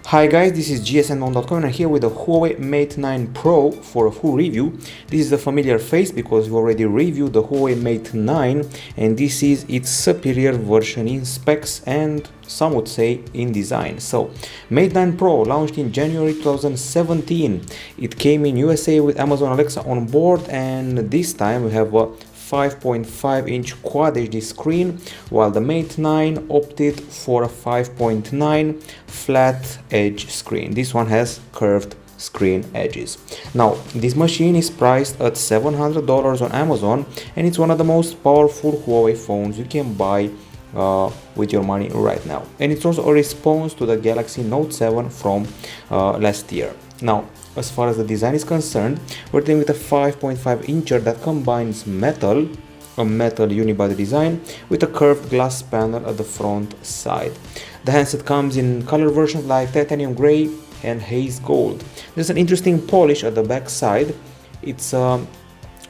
Hi guys, this is gsnmount.com and I'm here with the Huawei Mate 9 Pro for a full review. This is a familiar face because we already reviewed the Huawei Mate 9 and this is its superior version in specs and some would say in design. So, Mate 9 Pro launched in January 2017. It came in USA with Amazon Alexa on board, and this time we have a 5.5-inch Quad HD screen, while the Mate 9 opted for a 5.9 flat edge screen. This one has curved screen edges. Now, this machine is priced at $700 on Amazon, and it's one of the most powerful Huawei phones you can buy with your money right now. And it's also a response to the Galaxy Note 7 from last year. Now, as far as the design is concerned, we're dealing with a 5.5 incher that combines a metal unibody design with a curved glass panel at the front side. The handset comes in color versions like titanium gray and haze gold. There's an interesting polish at the back side. It's a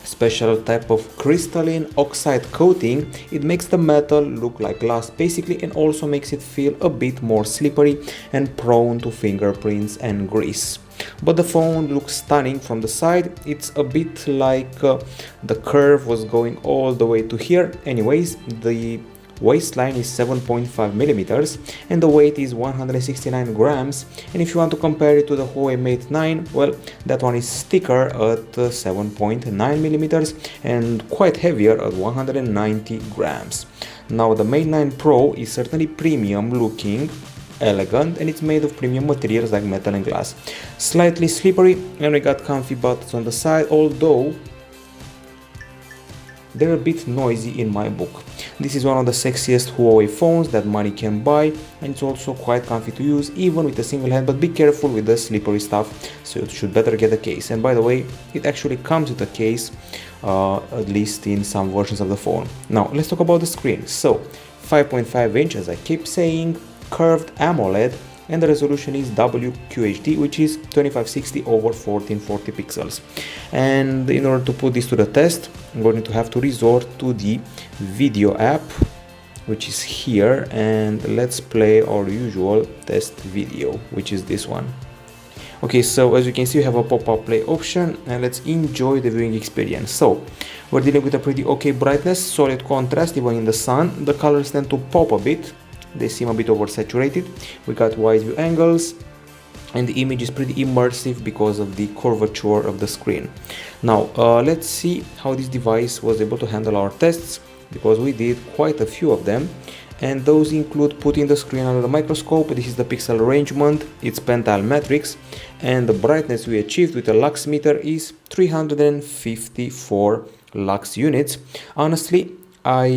special type of crystalline oxide coating. It makes the metal look like glass basically, and also makes it feel a bit more slippery and prone to fingerprints and grease. But the phone looks stunning from the side. It's a bit like the curve was going all the way to here. Anyways, the waistline is 7.5 millimeters and the weight is 169 grams. And if you want to compare it to the Huawei Mate 9, well, that one is thicker at 7.9 millimeters and quite heavier at 190 grams. Now, the Mate 9 Pro is certainly premium looking, elegant, and it's made of premium materials like metal and glass. Slightly slippery, and we got comfy buttons on the side, although they're a bit noisy in my book. This is one of the sexiest Huawei phones that money can buy, and it's also quite comfy to use even with a single hand, but be careful with the slippery stuff, so you should better get a case. And by the way, it actually comes with a case, at least in some versions of the phone. Now let's talk about the screen. So 5.5 inch, as I keep saying, curved AMOLED, and the resolution is WQHD, which is 2560 over 1440 pixels. And in order to put this to the test, I'm going to have to resort to the video app, which is here, and let's play our usual test video, which is this one. Okay, so as you can see, we have a pop-up play option, and let's enjoy the viewing experience. So we're dealing with a pretty okay brightness, solid contrast even in the sun. The colors tend to pop a bit, they seem a bit oversaturated. We got wide view angles, and the image is pretty immersive because of the curvature of the screen. Now let's see how this device was able to handle our tests, because we did quite a few of them, and those include putting the screen under the microscope. This is the pixel arrangement, it's pentile matrix, and the brightness we achieved with a lux meter is 354 lux units. Honestly, I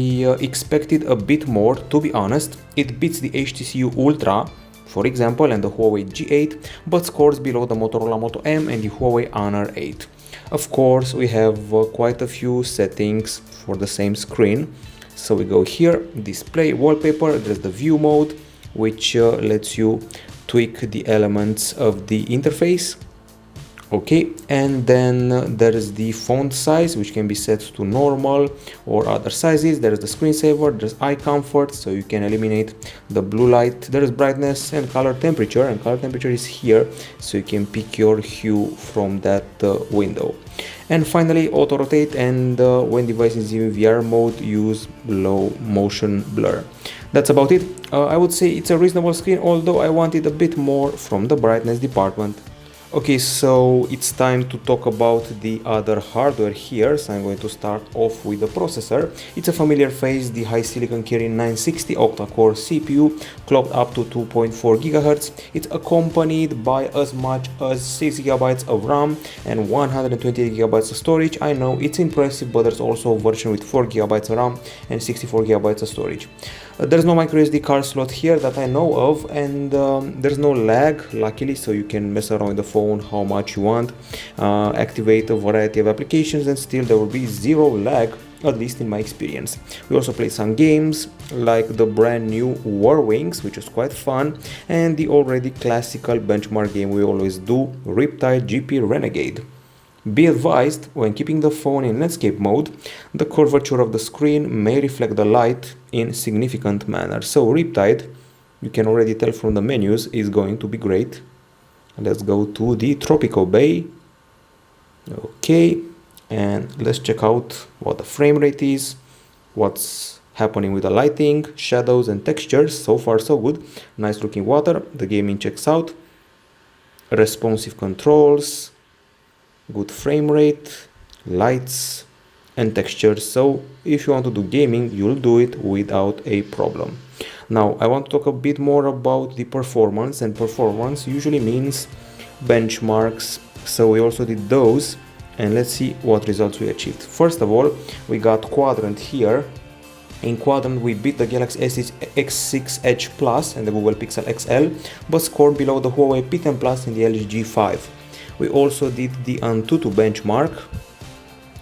expected a bit more, to be honest. It beats the HTC Ultra, for example, and the Huawei G8, but scores below the Motorola Moto M and the Huawei Honor 8. Of course, we have quite a few settings for the same screen. So we go here, display, wallpaper, there's the view mode, which lets you tweak the elements of the interface. Okay, and then there is the font size, which can be set to normal or other sizes. There is the screensaver, there's eye comfort, so you can eliminate the blue light. There is brightness and color temperature, and color temperature is here, so you can pick your hue from that window. And finally, auto rotate, and when device is in VR mode, use low motion blur. That's about it. I would say it's a reasonable screen, although I wanted a bit more from the brightness department. Okay, so it's time to talk about the other hardware here. So I'm going to start off with the processor. It's a familiar face, the high silicon Kirin 960 octa-core CPU, clocked up to 2.4 GHz. It's accompanied by as much as 6 GB of RAM and 128 GB of storage. I know it's impressive, but there's also a version with 4 GB of RAM and 64 GB of storage. There's no microSD card slot here that I know of, and there's no lag, luckily, so you can mess around with the phone how much you want, activate a variety of applications, and still there will be zero lag, at least in my experience. We also played some games like the brand new War Wings, which was quite fun, and the already classical benchmark game we always do, Riptide GP Renegade. Be advised, when keeping the phone in landscape mode, the curvature of the screen may reflect the light in significant manner. So Riptide you can already tell from the menus, is going to be great. Let's go to the Tropical Bay. Okay, and let's check out what the frame rate is, what's happening with the lighting, shadows and textures. So far so good. Nice looking water. The gaming checks out. Responsive controls, good frame rate, lights and textures. So if you want to do gaming, you'll do it without a problem. Now I want to talk a bit more about the performance, and performance usually means benchmarks. So we also did those, and let's see what results we achieved. First of all, we got quadrant here. In quadrant, we beat the Galaxy S6 Edge Plus and the Google Pixel XL, but scored below the Huawei P10 Plus and the LG G5. We also did the Antutu benchmark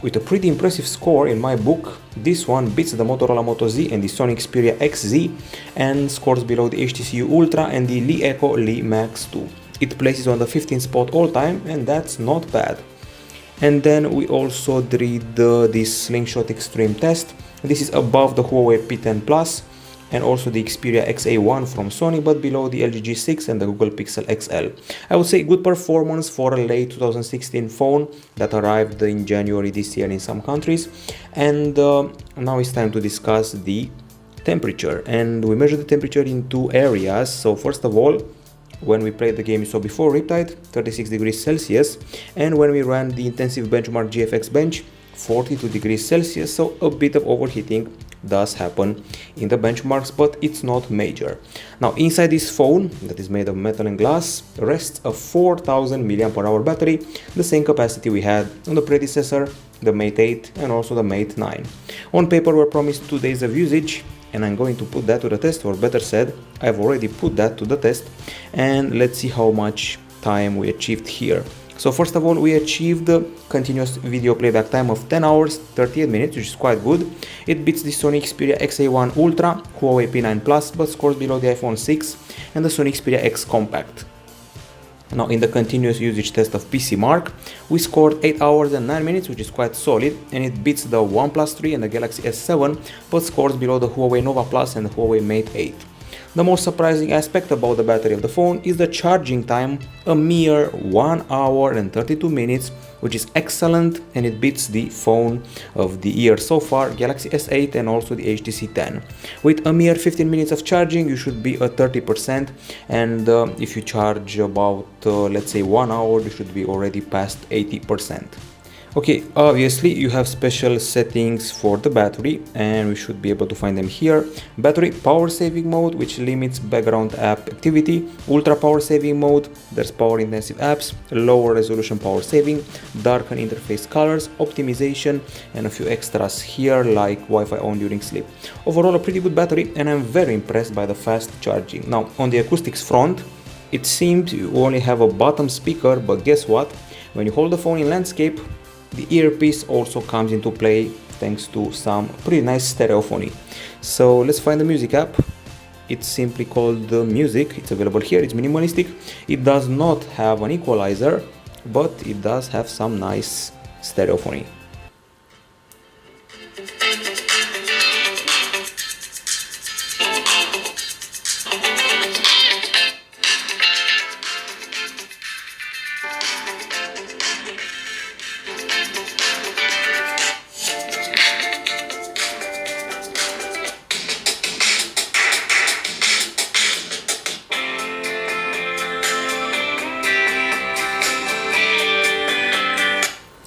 with a pretty impressive score in my book. This one beats the Motorola Moto Z and the Sony Xperia XZ and scores below the HTC U Ultra and the Lee Echo Lee Max 2. It places on the 15th spot all time, and that's not bad. And then we also did this Slingshot Extreme test. This is above the Huawei P10 Plus and also the Xperia XA1 from Sony, but below the LG G6 and the Google Pixel XL. I would say good performance for a late 2016 phone that arrived in January this year in some countries. And now it's time to discuss the temperature. And we measured the temperature in two areas. So first of all, when we played the game you saw before, Riptide, 36 degrees Celsius. And when we ran the intensive benchmark GFX bench, 42 degrees Celsius, so a bit of overheating does happen in the benchmarks, but it's not major. Now inside this phone, that is made of metal and glass, rests a 4000 mAh battery, the same capacity we had on the predecessor, the Mate 8 and also the Mate 9. On paper we're promised 2 days of usage, and I'm going to put that to the test, or better said, I've already put that to the test, and let's see how much time we achieved here. So first of all, we achieved a continuous video playback time of 10 hours 38 minutes, which is quite good. It beats the Sony Xperia XA1 Ultra, Huawei P9 Plus, but scores below the iPhone 6 and the Sony Xperia X Compact. Now in the continuous usage test of PC Mark, we scored 8 hours and 9 minutes, which is quite solid, and it beats the OnePlus 3 and the Galaxy S7, but scores below the Huawei Nova Plus and the Huawei Mate 8. The most surprising aspect about the battery of the phone is the charging time, a mere 1 hour and 32 minutes, which is excellent, and it beats the phone of the year so far, Galaxy S8 and also the HTC 10. With a mere 15 minutes of charging, you should be at 30%, and if you charge about, let's say 1 hour, you should be already past 80%. Okay, obviously you have special settings for the battery, and we should be able to find them here. Battery power saving mode, which limits background app activity. Ultra power saving mode, there's power intensive apps. Lower resolution power saving, darken interface colors, optimization, and a few extras here like Wi-Fi on during sleep. Overall a pretty good battery, and I'm very impressed by the fast charging. Now on the acoustics front, it seems you only have a bottom speaker, but guess what? When you hold the phone in landscape, the earpiece also comes into play thanks to some pretty nice stereophony. So let's find the music app. It's simply called Music. It's available here. It's minimalistic. It does not have an equalizer, but it does have some nice stereophony.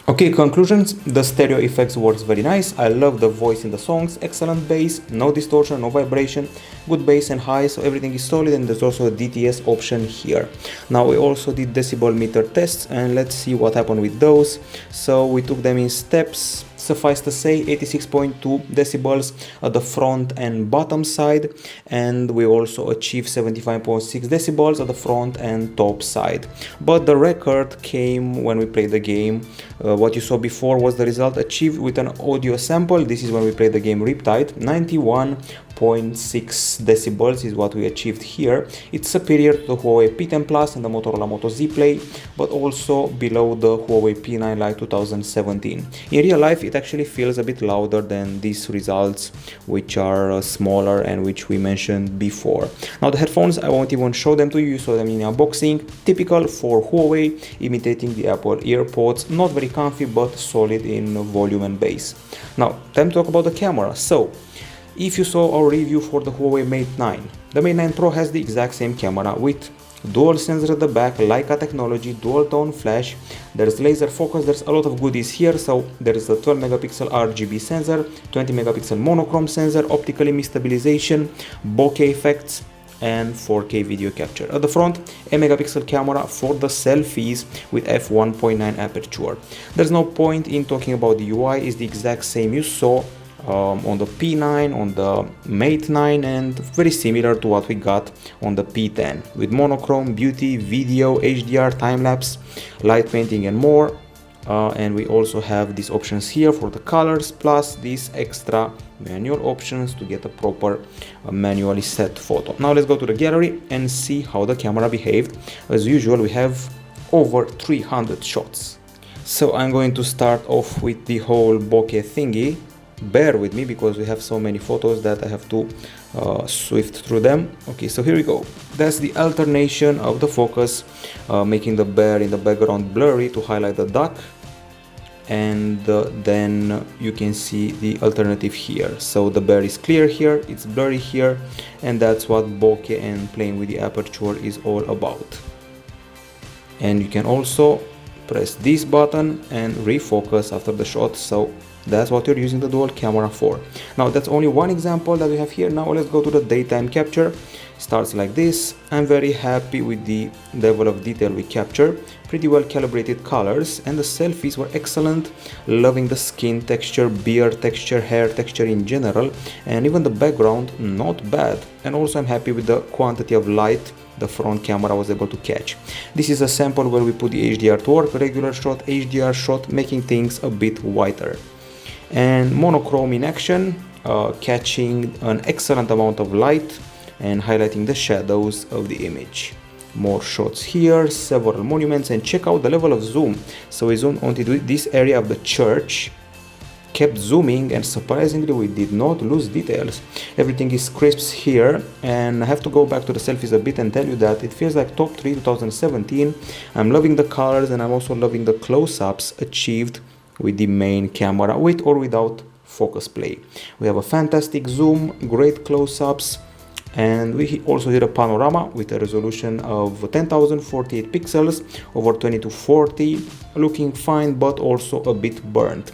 Okay, conclusions. The stereo effects works very nice. I love the voice in the songs, excellent bass, no distortion, no vibration, good bass and high, so everything is solid, and there's also a DTS option here. Now we also did decibel meter tests, and let's see what happened with those. So we took them in steps. Suffice to say 86.2 decibels at the front and bottom side, and we also achieved 75.6 decibels at the front and top side. But the record came when we played the game. What you saw before was the result achieved with an audio sample. This is when we played the game Riptide. 91.6 decibels is what we achieved here. It's superior to the Huawei P10 Plus and the Motorola Moto Z Play, but also below the Huawei P9 Lite 2017. In real life it it actually feels a bit louder than these results, which are smaller and which we mentioned before. Now the headphones, I won't even show them to you, you saw them in unboxing. Typical for Huawei, imitating the Apple AirPods, not very comfy but solid in volume and bass. Now time to talk about the camera. So if you saw our review for the Huawei Mate 9, the Mate 9 Pro has the exact same camera with dual sensor at the back, Leica technology, dual tone flash, there's laser focus, there's a lot of goodies here. So there's a 12 megapixel RGB sensor, 20 megapixel monochrome sensor, optical image stabilization, bokeh effects, and 4K video capture. At the front, a megapixel camera for the selfies with f1.9 aperture. There's no point in talking about the UI, it's the exact same you saw on the P9, on the Mate 9, and very similar to what we got on the P10 with monochrome, beauty, video, HDR, time-lapse, light painting and more. And we also have these options here for the colors, plus these extra manual options to get a proper manually set photo. Now let's go to the gallery and see how the camera behaved. As usual, we have over 300 shots. So I'm going to start off with the whole bokeh thingy. Bear with me because we have so many photos that I have to swift through them. Okay, so here we go. That's the alternation of the focus, making the bear in the background blurry to highlight the duck, and then you can see the alternative here. So the bear is clear here, it's blurry here, and that's what bokeh and playing with the aperture is all about. And you can also press this button and refocus after the shot. So that's what you're using the dual camera for. Now that's only one example that we have here. Now let's go to the daytime capture. Starts like this. I'm very happy with the level of detail we capture. Pretty well calibrated colors, and the selfies were excellent. Loving the skin texture, beard texture, hair texture in general, and even the background, not bad. And also I'm happy with the quantity of light the front camera was able to catch. This is a sample where we put the HDR to work, regular shot, HDR shot, making things a bit whiter. And monochrome in action, catching an excellent amount of light and highlighting the shadows of the image. More shots here, several monuments, and check out the level of zoom. So we zoomed onto this area of the church, kept zooming, and surprisingly we did not lose details. Everything is crisp here, and I have to go back to the selfies a bit and tell you that it feels like top 3 2017. I'm loving the colors, and I'm also loving the close-ups achieved with the main camera, with or without focus play. We have a fantastic zoom, great close-ups, and we also did a panorama with a resolution of 10,048 pixels over 20:40, looking fine but also a bit burnt.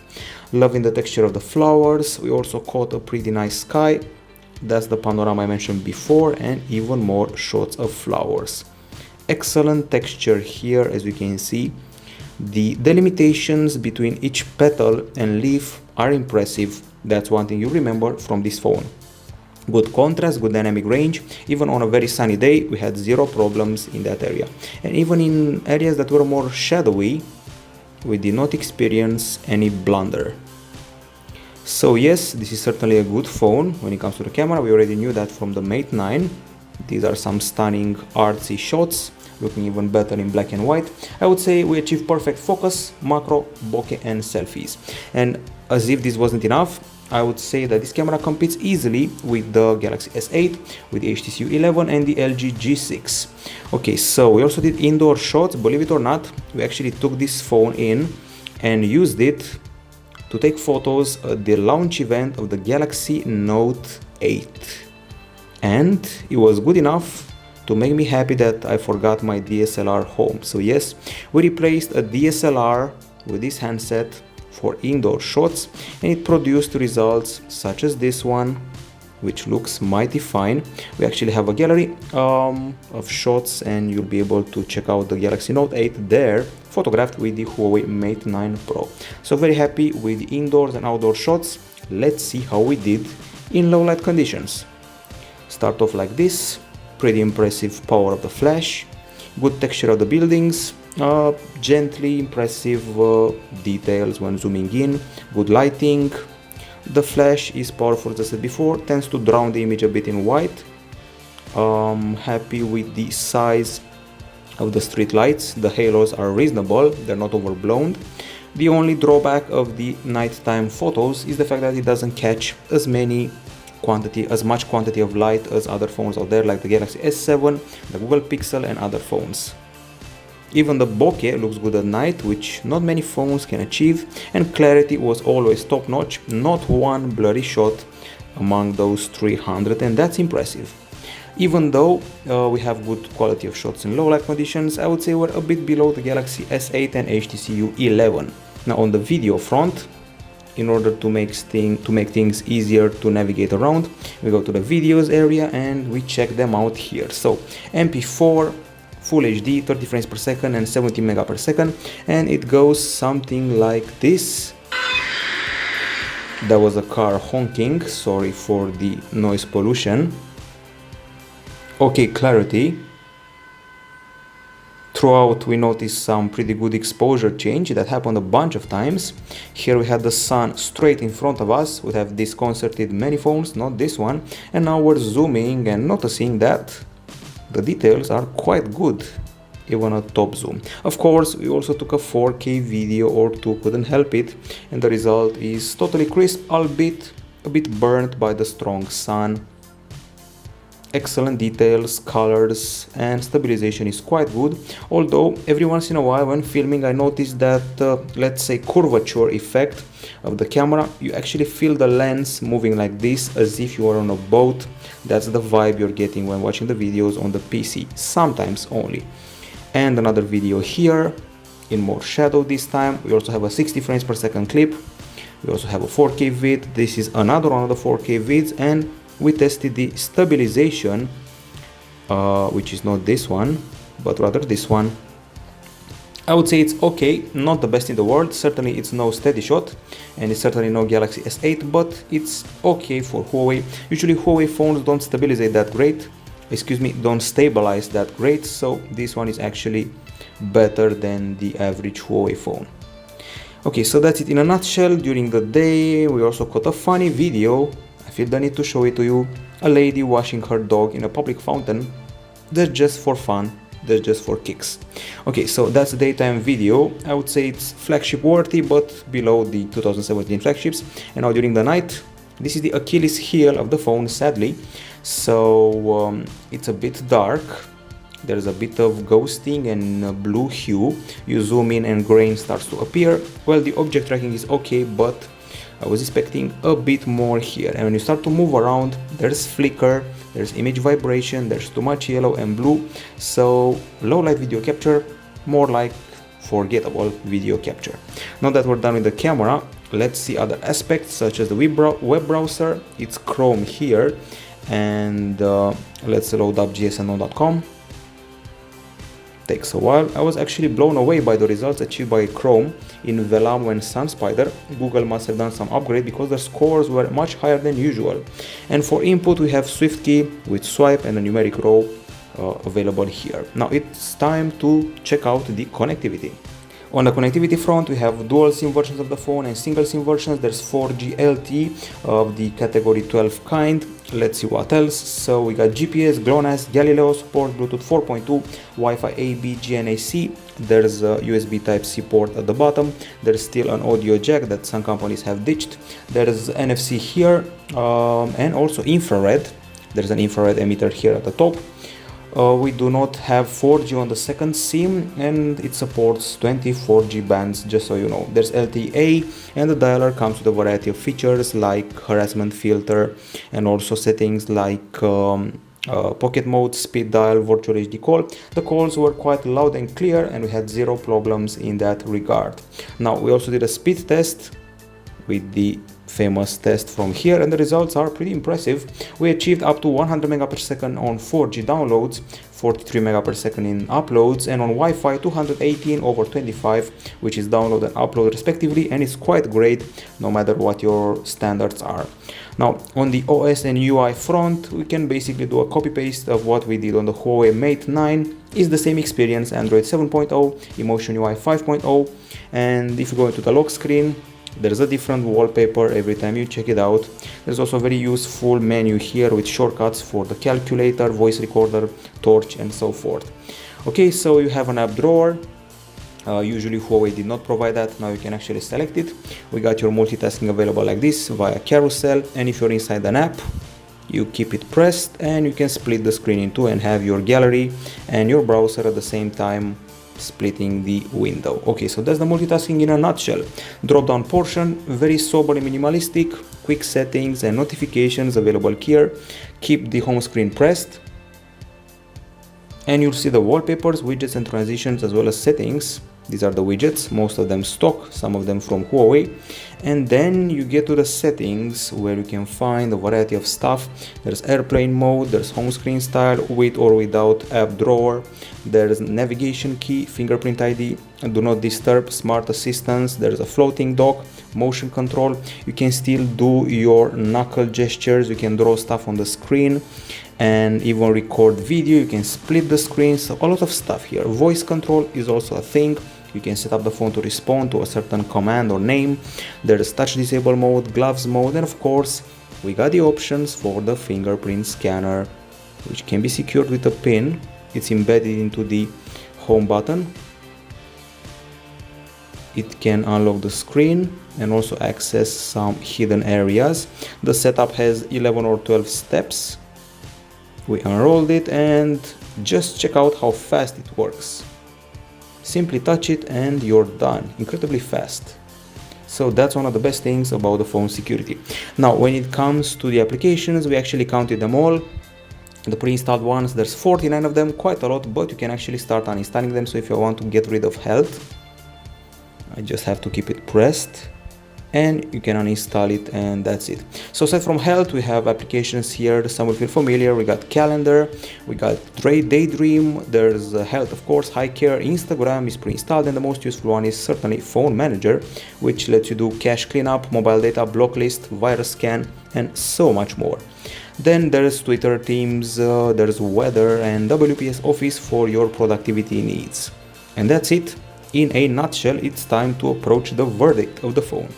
Loving the texture of the flowers. We also caught a pretty nice sky. That's the panorama I mentioned before, and even more shots of flowers. Excellent texture here, as you can see. The delimitations between each petal and leaf are impressive. That's one thing you remember from this phone. Good contrast, good dynamic range. Even on a very sunny day, we had zero problems in that area. And even in areas that were more shadowy, we did not experience any blunder. So yes, this is certainly a good phone when it comes to the camera. We already knew that from the Mate 9. These are some stunning artsy shots, looking even better in black and white. I would say we achieved perfect focus, macro, bokeh, and selfies. And as if this wasn't enough, I would say that this camera competes easily with the Galaxy S8, with the HTC U11 and the LG G6. Okay, so we also did indoor shots. Believe it or not, we actually took this phone in and used it to take photos at the launch event of the Galaxy Note 8. And it was good enough to make me happy that I forgot my DSLR home. So yes, we replaced a DSLR with this handset for indoor shots, and it produced results such as this one, which looks mighty fine. We actually have a gallery of shots, and you'll be able to check out the Galaxy Note 8 there, photographed with the Huawei Mate 9 Pro. So very happy with the indoors and outdoor shots. Let's see how we did in low light conditions. Start off like this. Pretty impressive power of the flash, good texture of the buildings, gently impressive details when zooming in, good lighting. The flash is powerful, as I said before, tends to drown the image a bit in white. Happy with the size of the street lights. The halos are reasonable, they're not overblown. The only drawback of the nighttime photos is the fact that it doesn't catch as much quantity of light as other phones out there, like the Galaxy S7, the Google Pixel and other phones. Even the bokeh looks good at night, which not many phones can achieve, and clarity was always top notch, not one blurry shot among those 300, and that's impressive. Even though we have good quality of shots in low light conditions, I would say we're a bit below the Galaxy S8 and HTC U11. Now on the video front, in order to make things easier to navigate around, we go to the videos area and we check them out here. So MP4, Full HD, 30 frames per second and 70 mega per second, and it goes something like this. That was a car honking, sorry for the noise pollution. Okay, clarity. Throughout we noticed some pretty good exposure change that happened a bunch of times. Here we had the sun straight in front of us. We have disconcerted many phones, not this one, and now we're zooming and noticing that the details are quite good, even at top zoom. Of course, we also took a 4K video or two, couldn't help it, and the result is totally crisp, albeit a bit burnt by the strong sun. Excellent details, colors, and stabilization is quite good, although every once in a while when filming I noticed that, let's say, curvature effect of the camera. You actually feel the lens moving like this, as if you are on a boat. That's the vibe you're getting when watching the videos on the PC, sometimes only. And another video here, in more shadow this time. We also have a 60 frames per second clip. We also have a 4K vid. This is another one of the 4K vids, and we tested the stabilization, which is not this one, but rather this one. I would say it's okay, not the best in the world. Certainly it's no steady shot, and it's certainly no Galaxy S8, but it's okay for Huawei. Usually Huawei phones don't stabilize that great, don't stabilize that great, so this one is actually better than the average Huawei phone. Okay, so that's it in a nutshell. During the day we also caught a funny video. I feel the need to show it to you. A lady washing her dog in a public fountain. That's just for fun, that's just for kicks. Okay, so that's the daytime video. I would say it's flagship worthy, but below the 2017 flagships. And now during the night, this is the Achilles heel of the phone, sadly. So it's a bit dark. There's a bit of ghosting and blue hue. You zoom in and grain starts to appear. Well, the object tracking is okay, but I was expecting a bit more here. And when you start to move around, there's flicker, there's image vibration, there's too much yellow and blue. So low light video capture, more like forgettable video capture. Now that we're done with the camera, let's see other aspects such as the web browser. It's Chrome here, and let's load up gsno.com. Takes a while. I was actually blown away by the results achieved by Chrome in Velamo and SunSpider. Google must have done some upgrade because the scores were much higher than usual. And for input we have SwiftKey with swipe and a numeric row available here. Now it's time to check out the connectivity. On the connectivity front, we have dual SIM versions of the phone and single SIM versions. There's 4G LTE of the category 12 kind. Let's see what else. So we got GPS, GLONASS, Galileo support, Bluetooth 4.2, Wi-Fi A, B, GNAC. There's a USB Type-C port at the bottom. There's still an audio jack that some companies have ditched. There's NFC here, and also infrared. There's an infrared emitter here at the top. We do not have 4G on the second SIM, and it supports 20 4G bands, just so you know. There's LTE, and the dialer comes with a variety of features like harassment filter and also settings like pocket mode, speed dial, virtual HD call. The calls were quite loud and clear, and we had zero problems in that regard. Now we also did a speed test with the famous test from here, and the results are pretty impressive. We achieved up to 100 Mbps on 4G downloads, 43 Mbps in uploads, and on Wi-Fi 218 over 25, which is download and upload respectively, and it's quite great no matter what your standards are. Now on the OS and UI front, we can basically do a copy paste of what we did on the Huawei Mate 9. It's the same experience, Android 7.0, Emotion UI 5.0, and if you go into the lock screen, there's a different wallpaper every time you check it out. There's also a very useful menu here with shortcuts for the calculator, voice recorder, torch, and so forth. Okay, so you have an app drawer, Usually Huawei did not provide that. Now you can actually select it. We got your multitasking available like this via carousel, and if you're inside an app, you keep it pressed and you can split the screen in two and have your gallery and your browser at the same time, splitting the window. Okay, so that's the multitasking in a nutshell. Drop down portion, very soberly minimalistic, quick settings and notifications available here. Keep the home screen pressed and you'll see the wallpapers, widgets and transitions as well as settings. These are the widgets, most of them stock, some of them from Huawei. And then you get to the settings where you can find a variety of stuff. There's airplane mode, there's home screen style, with or without app drawer. There's navigation key, fingerprint ID, do not disturb, smart assistance. There's a floating dock, motion control. You can still do your knuckle gestures. You can draw stuff on the screen and even record video. You can split the screen. So a lot of stuff here. Voice control is also a thing. You can set up the phone to respond to a certain command or name. There's touch disable mode, gloves mode, and of course we got the options for the fingerprint scanner, which can be secured with a pin. It's embedded into the home button. It can unlock the screen and also access some hidden areas. The setup has 11 or 12 steps. We unrolled it and just check out how fast it works. Simply touch it and you're done. Incredibly fast. So that's one of the best things about the phone security. Now, when it comes to the applications, we actually counted them all. The pre-installed ones, there's 49 of them, quite a lot, but you can actually start uninstalling them. So if you want to get rid of health, I just have to keep it pressed and you can uninstall it, and that's it. So aside from health, we have applications here, some will feel familiar. We got calendar, we got daydream, there's health, of course, high care, Instagram is pre-installed, and the most useful one is certainly phone manager, which lets you do cache cleanup, mobile data block list, virus scan, and so much more. Then there's Twitter, Teams, there's weather, and WPS Office for your productivity needs. And that's it. In a nutshell, it's time to approach the verdict of the phone.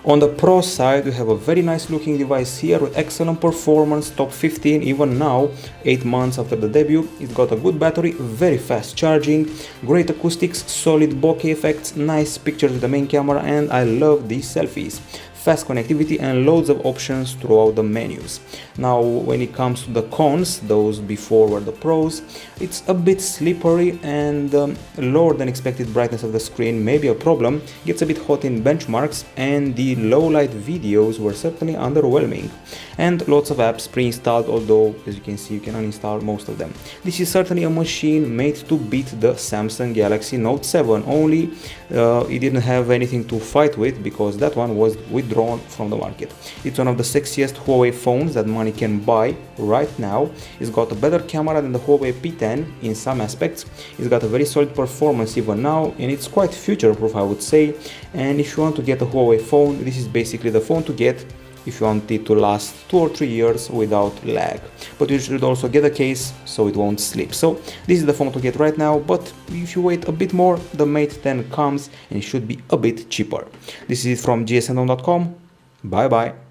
On the Pro side, we have a very nice looking device here with excellent performance, top 15 even now, 8 months after the debut. It's got a good battery, very fast charging, great acoustics, solid bokeh effects, nice pictures with the main camera, and I love these selfies. Fast connectivity and loads of options throughout the menus. Now, when it comes to the cons, those before were the pros, it's a bit slippery and lower than expected brightness of the screen may be a problem, gets a bit hot in benchmarks, and the low light videos were certainly underwhelming. And lots of apps pre-installed, although as you can see you can uninstall most of them. This is certainly a machine made to beat the Samsung Galaxy Note 7, only it didn't have anything to fight with because that one was withdrawn from the market. It's one of the sexiest Huawei phones that money can buy right now. It's got a better camera than the Huawei P10 in some aspects. It's got a very solid performance even now, and it's quite future-proof, I would say. And if you want to get a Huawei phone, this is basically the phone to get if you want it to last 2 or 3 years without lag. But you should also get a case so it won't slip. So this is the phone to get right now, but if you wait a bit more, the Mate 10 comes and it should be a bit cheaper. This is it from gsm.com. Bye bye.